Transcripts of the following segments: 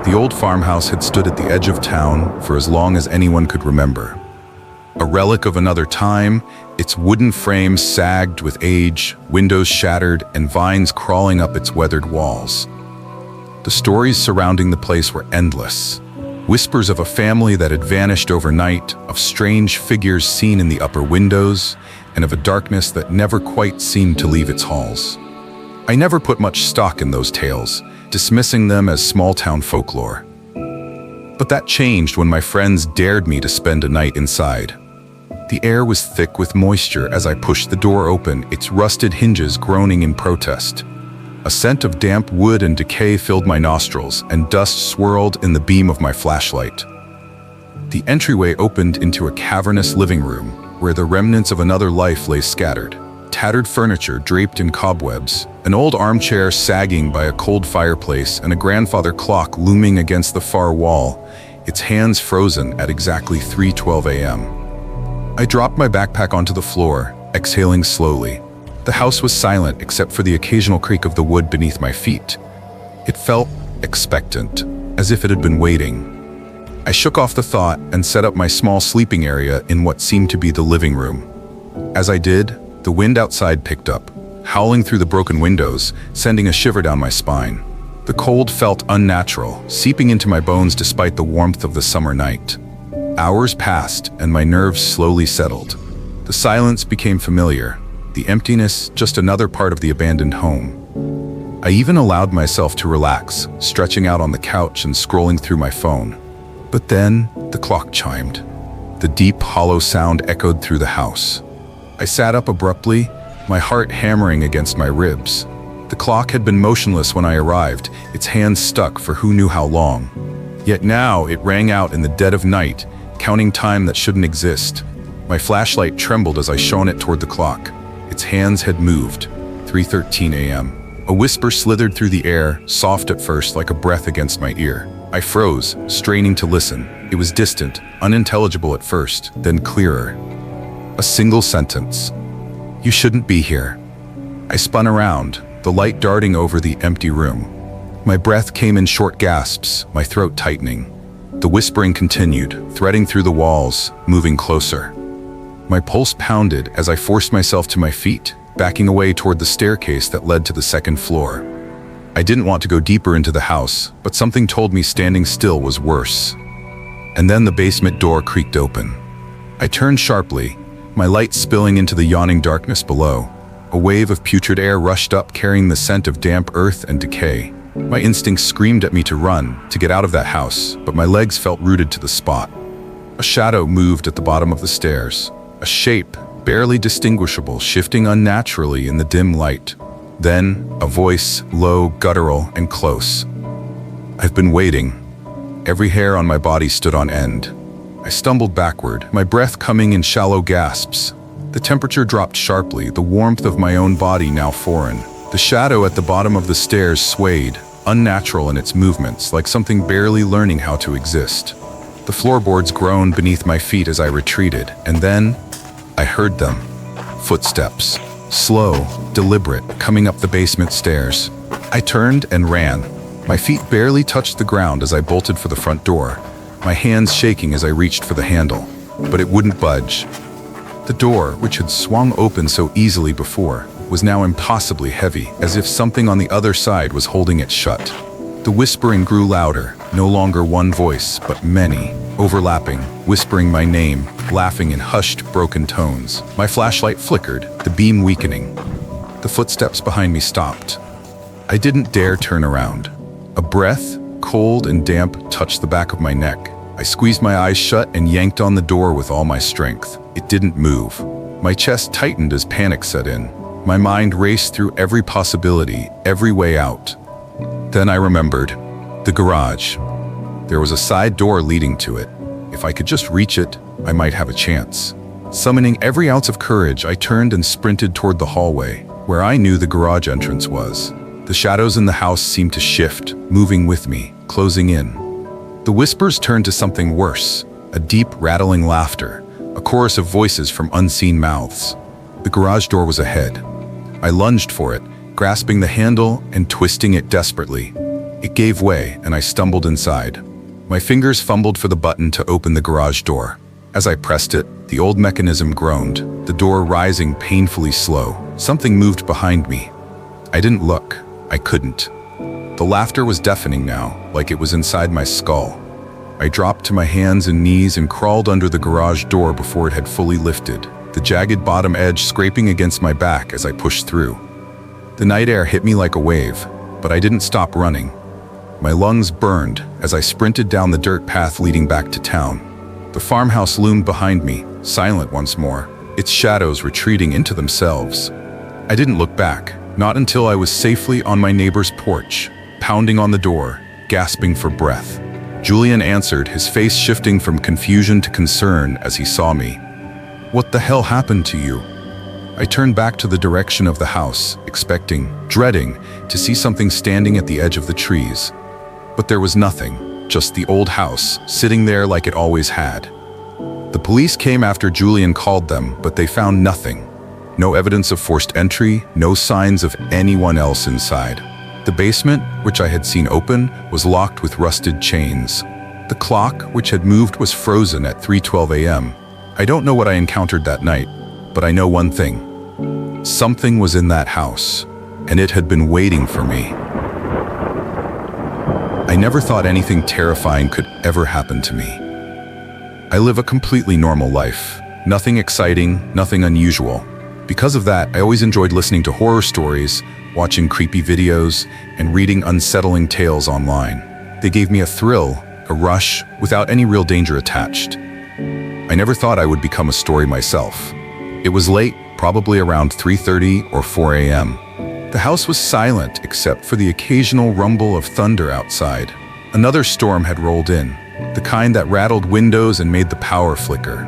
The old farmhouse had stood at the edge of town for as long as anyone could remember. A relic of another time, its wooden frame sagged with age, windows shattered, and vines crawling up its weathered walls. The stories surrounding the place were endless. Whispers of a family that had vanished overnight, of strange figures seen in the upper windows, and of a darkness that never quite seemed to leave its halls. I never put much stock in those tales, dismissing them as small-town folklore. But that changed when my friends dared me to spend a night inside. The air was thick with moisture as I pushed the door open, its rusted hinges groaning in protest. A scent of damp wood and decay filled my nostrils, and dust swirled in the beam of my flashlight. The entryway opened into a cavernous living room, where the remnants of another life lay scattered. Tattered furniture draped in cobwebs, an old armchair sagging by a cold fireplace, and a grandfather clock looming against the far wall, its hands frozen at exactly 3:12 a.m. I dropped my backpack onto the floor, exhaling slowly. The house was silent except for the occasional creak of the wood beneath my feet. It felt expectant, as if it had been waiting. I shook off the thought and set up my small sleeping area in what seemed to be the living room. As I did, the wind outside picked up, howling through the broken windows, sending a shiver down my spine. The cold felt unnatural, seeping into my bones despite the warmth of the summer night. Hours passed, and my nerves slowly settled. The silence became familiar, the emptiness just another part of the abandoned home. I even allowed myself to relax, stretching out on the couch and scrolling through my phone. But then, the clock chimed. The deep, hollow sound echoed through the house. I sat up abruptly, my heart hammering against my ribs. The clock had been motionless when I arrived, its hands stuck for who knew how long. Yet now it rang out in the dead of night, counting time that shouldn't exist. My flashlight trembled as I shone it toward the clock. Its hands had moved. 3:13 a.m. A whisper slithered through the air, soft at first like a breath against my ear. I froze, straining to listen. It was distant, unintelligible at first, then clearer. A single sentence. "You shouldn't be here." I spun around, the light darting over the empty room. My breath came in short gasps, my throat tightening. The whispering continued, threading through the walls, moving closer. My pulse pounded as I forced myself to my feet, backing away toward the staircase that led to the second floor. I didn't want to go deeper into the house, but something told me standing still was worse. And then the basement door creaked open. I turned sharply, my light spilling into the yawning darkness below. A wave of putrid air rushed up, carrying the scent of damp earth and decay. My instincts screamed at me to run, to get out of that house, but my legs felt rooted to the spot. A shadow moved at the bottom of the stairs, a shape, barely distinguishable, shifting unnaturally in the dim light. Then, a voice, low, guttural, and close. "I've been waiting." Every hair on my body stood on end. I stumbled backward, my breath coming in shallow gasps. The temperature dropped sharply, the warmth of my own body now foreign. The shadow at the bottom of the stairs swayed, unnatural in its movements, like something barely learning how to exist. The floorboards groaned beneath my feet as I retreated, and then I heard them. Footsteps. Slow, deliberate, coming up the basement stairs. I turned and ran. My feet barely touched the ground as I bolted for the front door, my hands shaking as I reached for the handle. But it wouldn't budge. The door, which had swung open so easily before, was now impossibly heavy, as if something on the other side was holding it shut. The whispering grew louder, no longer one voice, but many, overlapping, whispering my name, laughing in hushed, broken tones. My flashlight flickered, the beam weakening. The footsteps behind me stopped. I didn't dare turn around. A breath, cold and damp, touched the back of my neck. I squeezed my eyes shut and yanked on the door with all my strength. It didn't move. My chest tightened as panic set in. My mind raced through every possibility, every way out. Then I remembered. The garage. There was a side door leading to it. If I could just reach it, I might have a chance. Summoning every ounce of courage, I turned and sprinted toward the hallway, where I knew the garage entrance was. The shadows in the house seemed to shift, moving with me, closing in. The whispers turned to something worse, a deep, rattling laughter, a chorus of voices from unseen mouths. The garage door was ahead. I lunged for it, grasping the handle and twisting it desperately. It gave way, and I stumbled inside. My fingers fumbled for the button to open the garage door. As I pressed it, the old mechanism groaned, the door rising painfully slow. Something moved behind me. I didn't look. I couldn't. The laughter was deafening now, like it was inside my skull. I dropped to my hands and knees and crawled under the garage door before it had fully lifted, the jagged bottom edge scraping against my back as I pushed through. The night air hit me like a wave, but I didn't stop running. My lungs burned as I sprinted down the dirt path leading back to town. The farmhouse loomed behind me, silent once more, its shadows retreating into themselves. I didn't look back, not until I was safely on my neighbor's porch, pounding on the door, gasping for breath. Julian answered, his face shifting from confusion to concern as he saw me. "What the hell happened to you?" I turned back to the direction of the house, expecting, dreading, to see something standing at the edge of the trees. But there was nothing, just the old house, sitting there like it always had. The police came after Julian called them, but they found nothing. No evidence of forced entry, no signs of anyone else inside. The basement, which I had seen open, was locked with rusted chains. The clock, which had moved, was frozen at 3:12 a.m. I don't know what I encountered that night, but I know one thing. Something was in that house, and it had been waiting for me. I never thought anything terrifying could ever happen to me. I live a completely normal life. Nothing exciting, nothing unusual. Because of that, I always enjoyed listening to horror stories, watching creepy videos, and reading unsettling tales online. They gave me a thrill, a rush, without any real danger attached. I never thought I would become a story myself. It was late, probably around 3:30 or 4 a.m. The house was silent except for the occasional rumble of thunder outside. Another storm had rolled in, the kind that rattled windows and made the power flicker.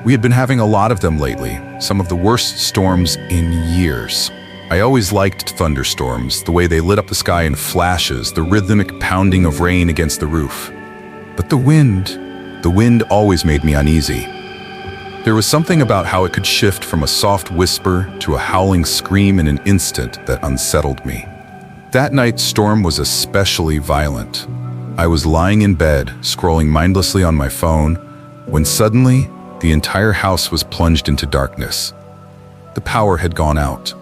We had been having a lot of them lately, some of the worst storms in years. I always liked thunderstorms, the way they lit up the sky in flashes, the rhythmic pounding of rain against the roof. But the wind always made me uneasy. There was something about how it could shift from a soft whisper to a howling scream in an instant that unsettled me. That night's storm was especially violent. I was lying in bed, scrolling mindlessly on my phone, when suddenly, the entire house was plunged into darkness. The power had gone out.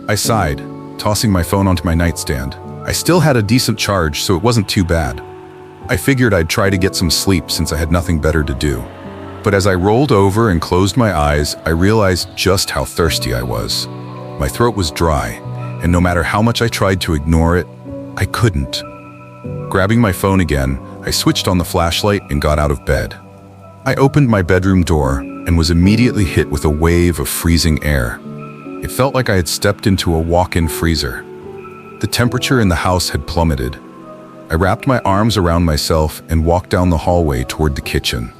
I sighed, tossing my phone onto my nightstand. I still had a decent charge, so it wasn't too bad. I figured I'd try to get some sleep since I had nothing better to do. But as I rolled over and closed my eyes, I realized just how thirsty I was. My throat was dry, and no matter how much I tried to ignore it, I couldn't. Grabbing my phone again, I switched on the flashlight and got out of bed. I opened my bedroom door and was immediately hit with a wave of freezing air. It felt like I had stepped into a walk-in freezer. The temperature in the house had plummeted. I wrapped my arms around myself and walked down the hallway toward the kitchen.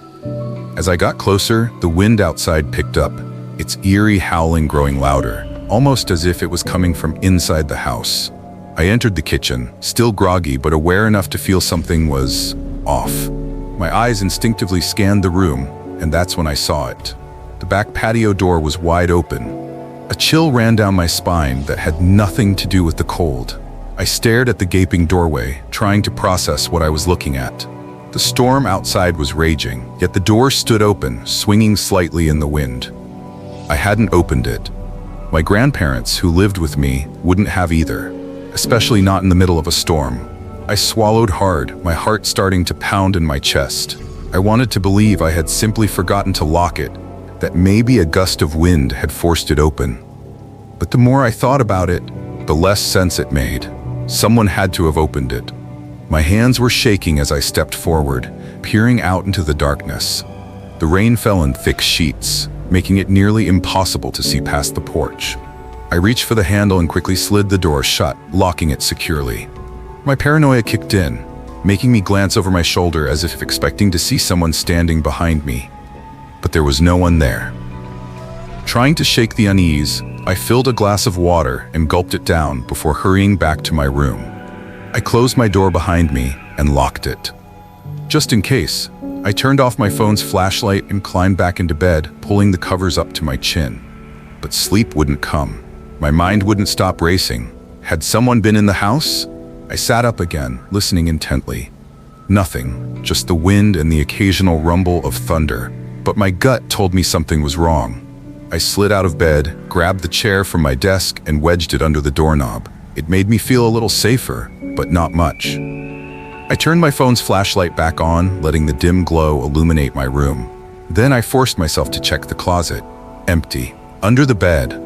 As I got closer, the wind outside picked up, its eerie howling growing louder, almost as if it was coming from inside the house. I entered the kitchen, still groggy but aware enough to feel something was off. My eyes instinctively scanned the room, and that's when I saw it. The back patio door was wide open. A chill ran down my spine that had nothing to do with the cold. I stared at the gaping doorway, trying to process what I was looking at. The storm outside was raging, yet the door stood open, swinging slightly in the wind. I hadn't opened it. My grandparents, who lived with me, wouldn't have either, especially not in the middle of a storm. I swallowed hard, my heart starting to pound in my chest. I wanted to believe I had simply forgotten to lock it, that maybe a gust of wind had forced it open. But the more I thought about it, the less sense it made. Someone had to have opened it. My hands were shaking as I stepped forward, peering out into the darkness. The rain fell in thick sheets, making it nearly impossible to see past the porch. I reached for the handle and quickly slid the door shut, locking it securely. My paranoia kicked in, making me glance over my shoulder as if expecting to see someone standing behind me. But there was no one there. Trying to shake the unease, I filled a glass of water and gulped it down before hurrying back to my room. I closed my door behind me and locked it. Just in case, I turned off my phone's flashlight and climbed back into bed, pulling the covers up to my chin. But sleep wouldn't come. My mind wouldn't stop racing. Had someone been in the house? I sat up again, listening intently. Nothing, just the wind and the occasional rumble of thunder. But my gut told me something was wrong. I slid out of bed, grabbed the chair from my desk, and wedged it under the doorknob. It made me feel a little safer, but not much. I turned my phone's flashlight back on, letting the dim glow illuminate my room. Then I forced myself to check the closet. Empty. Under the bed.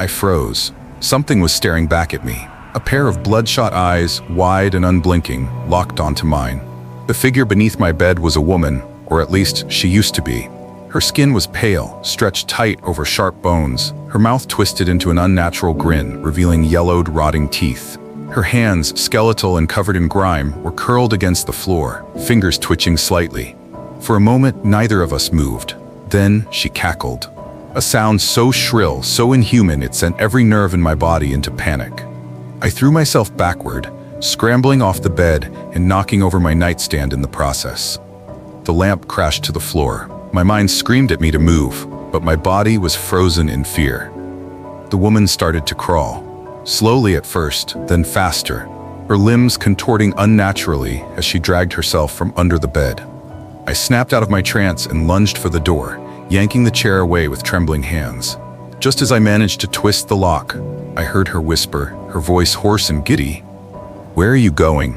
I froze. Something was staring back at me. A pair of bloodshot eyes, wide and unblinking, locked onto mine. The figure beneath my bed was a woman, or at least she used to be. Her skin was pale, stretched tight over sharp bones, her mouth twisted into an unnatural grin, revealing yellowed, rotting teeth. Her hands, skeletal and covered in grime, were curled against the floor, fingers twitching slightly. For a moment, neither of us moved. Then she cackled. A sound so shrill, so inhuman, it sent every nerve in my body into panic. I threw myself backward, scrambling off the bed and knocking over my nightstand in the process. The lamp crashed to the floor. My mind screamed at me to move, but my body was frozen in fear. The woman started to crawl, slowly at first, then faster, her limbs contorting unnaturally as she dragged herself from under the bed. I snapped out of my trance and lunged for the door, yanking the chair away with trembling hands. Just as I managed to twist the lock, I heard her whisper, her voice hoarse and giddy. "Where are you going?"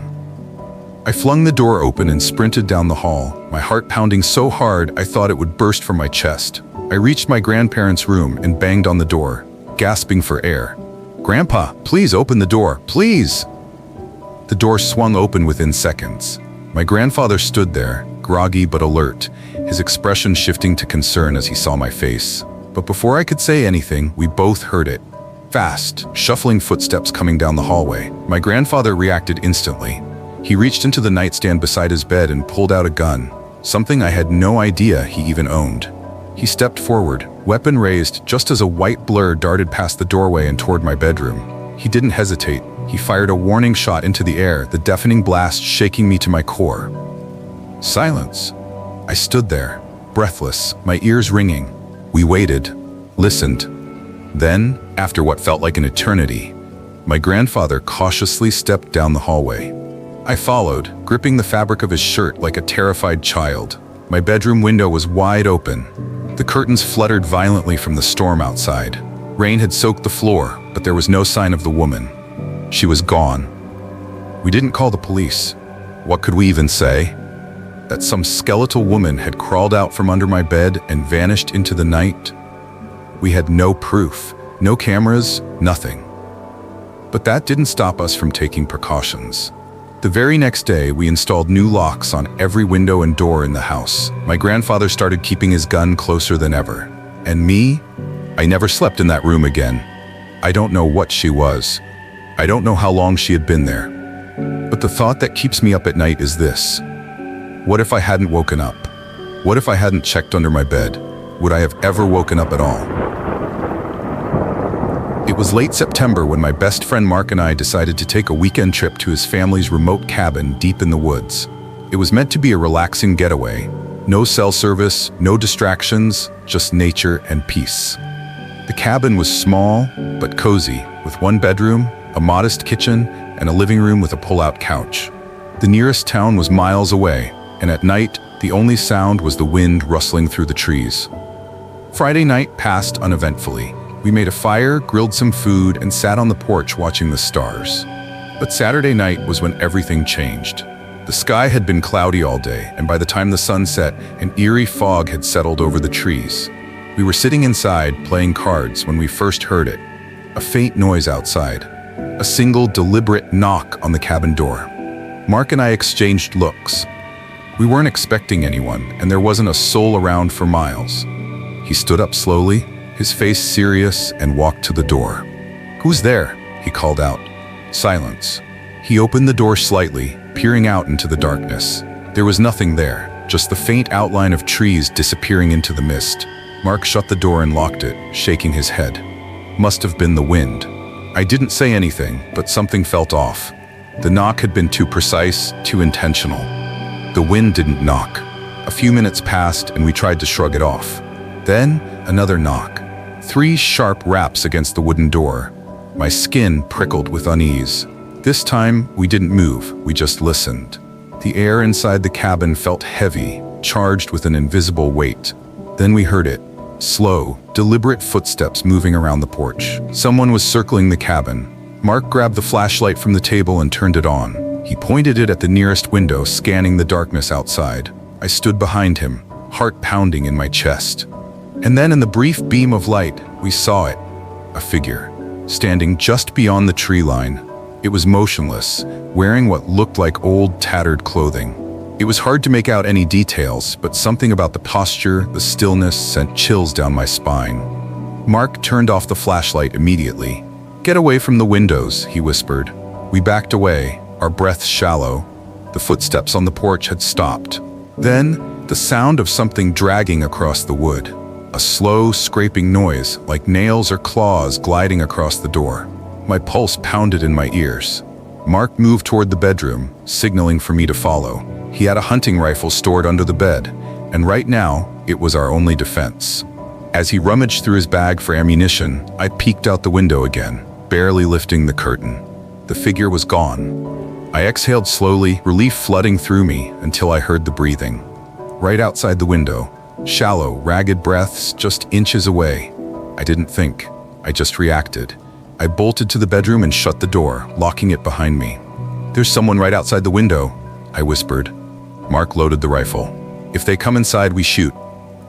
I flung the door open and sprinted down the hall, my heart pounding so hard I thought it would burst from my chest. I reached my grandparents' room and banged on the door, gasping for air. "Grandpa, please open the door, please!" The door swung open within seconds. My grandfather stood there, groggy but alert, his expression shifting to concern as he saw my face. But before I could say anything, we both heard it. Fast, shuffling footsteps coming down the hallway. My grandfather reacted instantly. He reached into the nightstand beside his bed and pulled out a gun, something I had no idea he even owned. He stepped forward, weapon raised, just as a white blur darted past the doorway and toward my bedroom. He didn't hesitate. He fired a warning shot into the air, the deafening blast shaking me to my core. Silence. I stood there, breathless, my ears ringing. We waited, listened. Then, after what felt like an eternity, my grandfather cautiously stepped down the hallway. I followed, gripping the fabric of his shirt like a terrified child. My bedroom window was wide open. The curtains fluttered violently from the storm outside. Rain had soaked the floor, but there was no sign of the woman. She was gone. We didn't call the police. What could we even say? That some skeletal woman had crawled out from under my bed and vanished into the night? We had no proof, no cameras, nothing. But that didn't stop us from taking precautions. The very next day, we installed new locks on every window and door in the house. My grandfather started keeping his gun closer than ever. And me? I never slept in that room again. I don't know what she was. I don't know how long she had been there. But the thought that keeps me up at night is this. What if I hadn't woken up? What if I hadn't checked under my bed? Would I have ever woken up at all? It was late September when my best friend Mark and I decided to take a weekend trip to his family's remote cabin deep in the woods. It was meant to be a relaxing getaway. No cell service, no distractions, just nature and peace. The cabin was small but cozy, with one bedroom, a modest kitchen, and a living room with a pull-out couch. The nearest town was miles away, and at night, the only sound was the wind rustling through the trees. Friday night passed uneventfully. We made a fire, grilled some food, and sat on the porch watching the stars. But Saturday night was when everything changed. The sky had been cloudy all day, and by the time the sun set, an eerie fog had settled over the trees. We were sitting inside, playing cards, when we first heard it. A faint noise outside. A single, deliberate knock on the cabin door. Mark and I exchanged looks. We weren't expecting anyone, and there wasn't a soul around for miles. He stood up slowly, his face serious, and walked to the door. "Who's there?" he called out. Silence. He opened the door slightly, peering out into the darkness. There was nothing there, just the faint outline of trees disappearing into the mist. Mark shut the door and locked it, shaking his head. Must have been the wind. I didn't say anything, but something felt off. The knock had been too precise, too intentional. The wind didn't knock. A few minutes passed and we tried to shrug it off. Then, another knock. 3 sharp raps against the wooden door. My skin prickled with unease. This time, we didn't move, we just listened. The air inside the cabin felt heavy, charged with an invisible weight. Then we heard it. Slow, deliberate footsteps moving around the porch. Someone was circling the cabin. Mark grabbed the flashlight from the table and turned it on. He pointed it at the nearest window, scanning the darkness outside. I stood behind him, heart pounding in my chest. And then in the brief beam of light, we saw it. A figure, standing just beyond the tree line. It was motionless, wearing what looked like old, tattered clothing. It was hard to make out any details, but something about the posture, the stillness, sent chills down my spine. Mark turned off the flashlight immediately. "Get away from the windows," he whispered. We backed away, our breaths shallow. The footsteps on the porch had stopped. Then, the sound of something dragging across the wood. A slow, scraping noise, like nails or claws gliding across the door. My pulse pounded in my ears. Mark moved toward the bedroom, signaling for me to follow. He had a hunting rifle stored under the bed, and right now, it was our only defense. As he rummaged through his bag for ammunition, I peeked out the window again, barely lifting the curtain. The figure was gone. I exhaled slowly, relief flooding through me until I heard the breathing. Right outside the window, shallow, ragged breaths just inches away. I didn't think, I just reacted. I bolted to the bedroom and shut the door, locking it behind me. "There's someone right outside the window," I whispered. Mark loaded the rifle. "If they come inside, we shoot."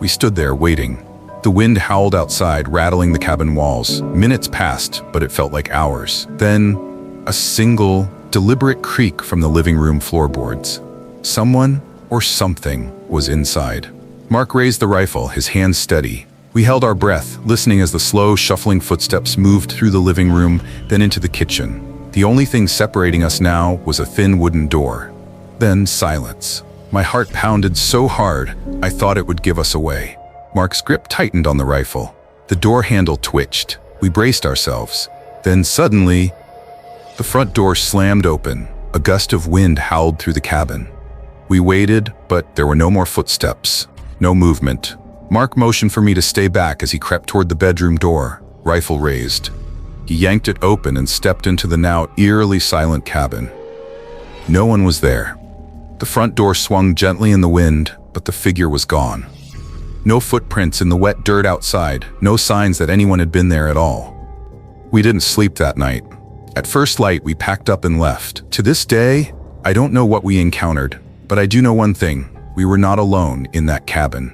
We stood there, waiting. The wind howled outside, rattling the cabin walls. Minutes passed, but it felt like hours. Then, a single, deliberate creak from the living room floorboards. Someone, or something, was inside. Mark raised the rifle, his hands steady. We held our breath, listening as the slow, shuffling footsteps moved through the living room, then into the kitchen. The only thing separating us now was a thin wooden door. Then silence. My heart pounded so hard, I thought it would give us away. Mark's grip tightened on the rifle. The door handle twitched. We braced ourselves. Then suddenly, the front door slammed open. A gust of wind howled through the cabin. We waited, but there were no more footsteps. No movement. Mark motioned for me to stay back as he crept toward the bedroom door, rifle raised. He yanked it open and stepped into the now eerily silent cabin. No one was there. The front door swung gently in the wind, but the figure was gone. No footprints in the wet dirt outside, no signs that anyone had been there at all. We didn't sleep that night. At first light, we packed up and left. To this day, I don't know what we encountered, but I do know one thing: we were not alone in that cabin.